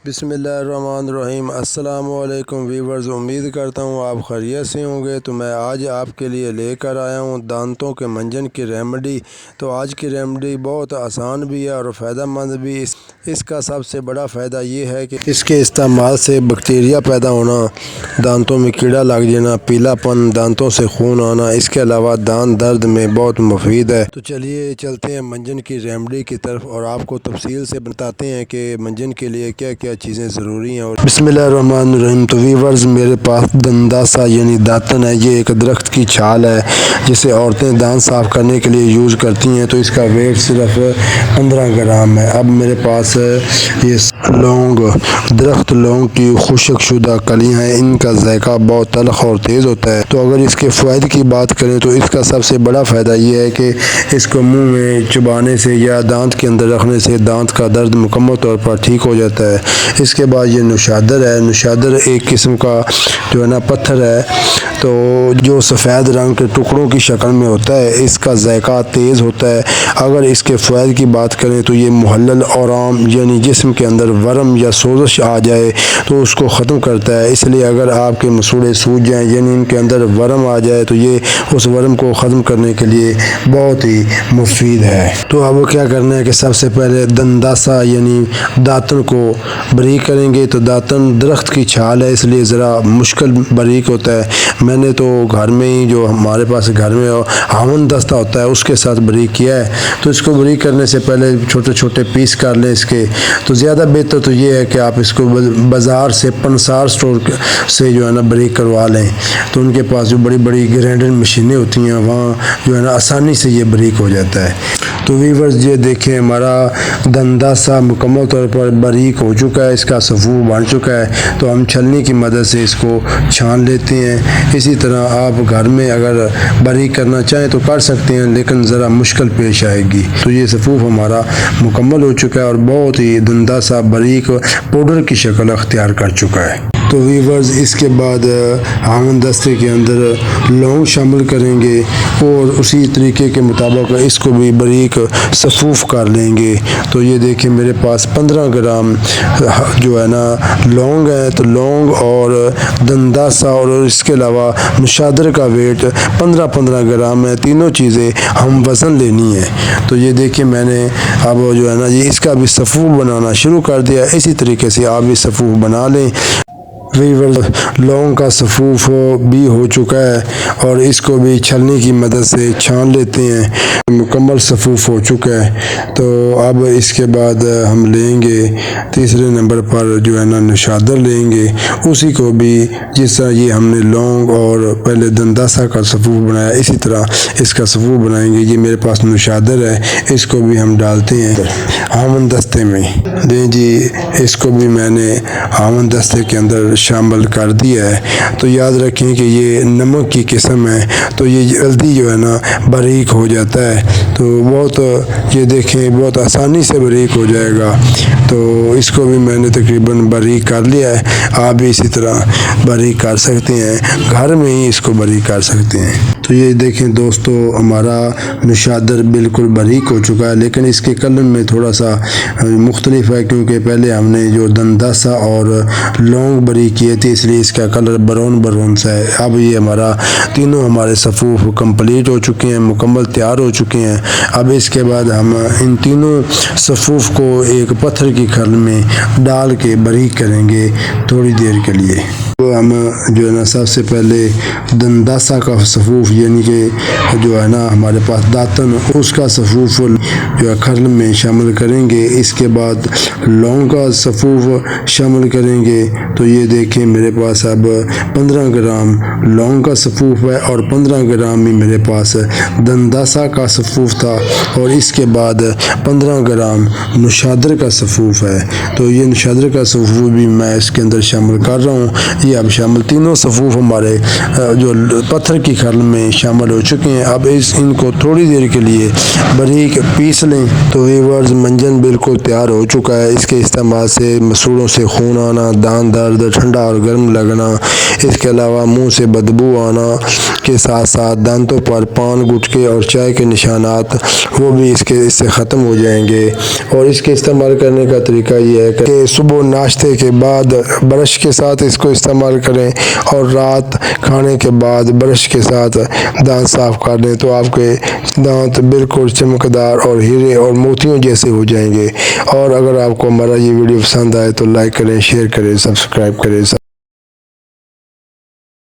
बिस्मिल्लाहिर्रहमानिर्रहीम। अस्सलामुअलैकुम वीवर्स, उम्मीद करता हूँ आप खैरियत से होंगे। तो मैं आज आपके लिए लेकर आया हूँ दांतों के मंजन की रेमेडी। तो आज की रेमेडी बहुत आसान भी है और फ़ायदेमंद भी। इसका सबसे बड़ा फ़ायदा ये है कि इसके इस्तेमाल से बैक्टीरिया पैदा होना, दांतों में कीड़ा लग जाना, पीलापन, दांतों से खून आना, इसके अलावा दांत दर्द में बहुत मुफीद है। तो चलिए चलते हैं मंजन की रेमेडी की तरफ और आपको तफसील से बताते हैं कि मंजन के लिए क्या क्या चीज़ें ज़रूरी हैं। और बिस्मिल्लाहिर्रहमानिर्रहीम। तो वीवर्स, मेरे पास दंदासा यानी दातन है। ये एक दरख्त की छाल है जिसे औरतें दांत साफ़ करने के लिए यूज़ करती हैं। तो इसका वेट सिर्फ 15 ग्राम है। अब मेरे पास ये लौंग, दरख्त लौंग की खुशक शुदा कलियाँ हैं। इनका जायका बहुत तल्ख और तेज़ होता है। तो अगर इसके फ़ायदे की बात करें तो इसका सबसे बड़ा फ़ायदा ये है कि इसको मुंह में चबाने से या दांत के अंदर रखने से दांत का दर्द मुकम्मल तौर पर ठीक हो जाता है। इसके बाद ये नुशादर है। नुशादर एक किस्म का जो है ना पत्थर है, तो जो सफ़ेद रंग के टुकड़ों की शक्ल में होता है। इसका जायका तेज़ होता है। अगर इसके फ़ायदे की बात करें तो ये मुहल्लल आराम यानी जिस्म के अंदर वरम या सोजिश आ जाए तो उसको ख़त्म करता है। इसलिए अगर आपके मसूड़े सूज जाएँ यानी इनके अंदर वरम आ जाए तो ये उस वरम को ख़त्म करने के लिए बहुत ही मुफीद है। तो अब क्या करना है कि सबसे पहले दंदासा यानी दातन को बारीक करेंगे। तो दातन दरख्त की छाल है इसलिए ज़रा मुश्किल बारीक होता है। मैंने तो घर में ही जो हमारे पास घर में हावन दस्ता होता है उसके साथ बारीक किया है। तो इसको बारीक करने से पहले छोटे छोटे पीस कर लें इसके। तो ज़्यादा बेहतर तो ये है कि आप इसको बाज़ार से पंसार स्टोर से जो है ना बारीक करवा लें। तो उनके पास जो बड़ी बड़ी ग्राइंडर मशीनें होती हैं वहाँ जो है ना आसानी से ये बारीक हो जाता है। तो वीवर्स, ये देखें हमारा दंदासा मुकम्मल तौर पर बारीक हो चुका है। इसका सफ़ूफ बन चुका है। तो हम छलनी की मदद से इसको छान लेते हैं। इसी तरह आप घर में अगर बारीक करना चाहें तो कर सकते हैं, लेकिन ज़रा मुश्किल पेश आएगी। तो ये सफ़ूफ हमारा मुकम्मल हो चुका है और बहुत ही दंदासा बारीक पाउडर की शक्ल अख्तियार कर चुका है। तो वीवर्स, इसके बाद हावन दस्ते के अंदर लौंग शामिल करेंगे और उसी तरीके के मुताबिक इसको भी बारीक सफ़ूफ कर लेंगे। तो ये देखिए मेरे पास 15 ग्राम जो है ना लौंग है। तो लौंग और दंदासा और इसके अलावा नुशादर का वेट 15-15 ग्राम है। तीनों चीज़ें हम वज़न लेनी है। तो ये देखिए मैंने अब जो है ना ये इसका भी सफ़ूफ बनाना शुरू कर दिया। इसी तरीके से आप भी सफ़ूफ बना लें। वीवर्स, लौंग का सफ़ूफ भी हो चुका है और इसको भी छलनी की मदद से छान लेते हैं। मुकम्मल सफ़ूफ हो चुका है। तो अब इसके बाद हम लेंगे तीसरे नंबर पर जो है ना नुशादर लेंगे। उसी को भी जिस तरह ये हमने लौंग और पहले दंदासा का सफ़ूफ बनाया इसी तरह इसका सफ़ूफ बनाएंगे। ये मेरे पास नुशादर है, इसको भी हम डालते हैं हावन दस्ते में। दें जी, इसको भी मैंने हावन दस्ते के अंदर शामिल कर दिया है। तो याद रखें कि ये नमक की किस्म है तो ये जल्दी जो है ना बारीक हो जाता है। तो बहुत ये देखें बहुत आसानी से बारीक हो जाएगा। तो इसको भी मैंने तकरीबन बारीक कर लिया है। आप भी इसी तरह बारीक कर सकते हैं, घर में ही इसको बारीक कर सकते हैं। तो ये देखें दोस्तों, हमारा नुशादर बिल्कुल बारीक हो चुका है, लेकिन इसके कलर में थोड़ा सा मुख्तलिफ है क्योंकि पहले हमने जो दंदासा और लौंग बारीक किए थे इसलिए इसका कलर ब्राउन सा है। अब ये हमारा तीनों हमारे सफ़ूफ कंप्लीट हो चुके हैं, मुकम्मल तैयार हो चुके हैं। अब इसके बाद हम इन तीनों सफ़ूफ को एक पत्थर की खल में डाल के बारीक करेंगे थोड़ी देर के लिए। तो हम जो है ना सबसे पहले दंदासा का सफ़ूफ यानी कि जो है ना हमारे पास दातन उसका सफ़ूफ जो है खल में शामिल करेंगे। इसके बाद लौंग का सफ़ूफ शामिल करेंगे। तो ये देखें मेरे पास अब 15 ग्राम लौंग का सफ़ूफ है और 15 ग्राम ही मेरे पास दंदासा का सफ़ूफ था और इसके बाद 15 ग्राम नुशादर का सफ़ूफ है। तो ये नुशादर का सफ़ूफ भी मैं इसके अंदर शामिल कर रहा हूँ। देखिए अब शामिल, तीनों सफ़ूफ हमारे जो पत्थर की खल में शामिल हो चुके हैं। अब इनको थोड़ी देर के लिए बारीक पीस लें। तो वीवर्स मंजन बिल्कुल तैयार हो चुका है। इसके इस्तेमाल से मसूड़ों से खून आना, दांत दर्द, ठंडा और गर्म लगना, इसके अलावा मुंह से बदबू आना के साथ साथ दांतों पर पान, गुटके और चाय के निशानात वो भी इससे ख़त्म हो जाएंगे। और इसके इस्तेमाल करने का तरीका ये है कि सुबह नाश्ते के बाद ब्रश के साथ इसको इस्तेमाल करें और रात खाने के बाद ब्रश के साथ दांत साफ़ कर लें तो आपके दांत बिल्कुल चमकदार और हीरे और मोतियों जैसे हो जाएंगे। और अगर आपको हमारा ये वीडियो पसंद आए तो लाइक करें, शेयर करें, सब्सक्राइब करें।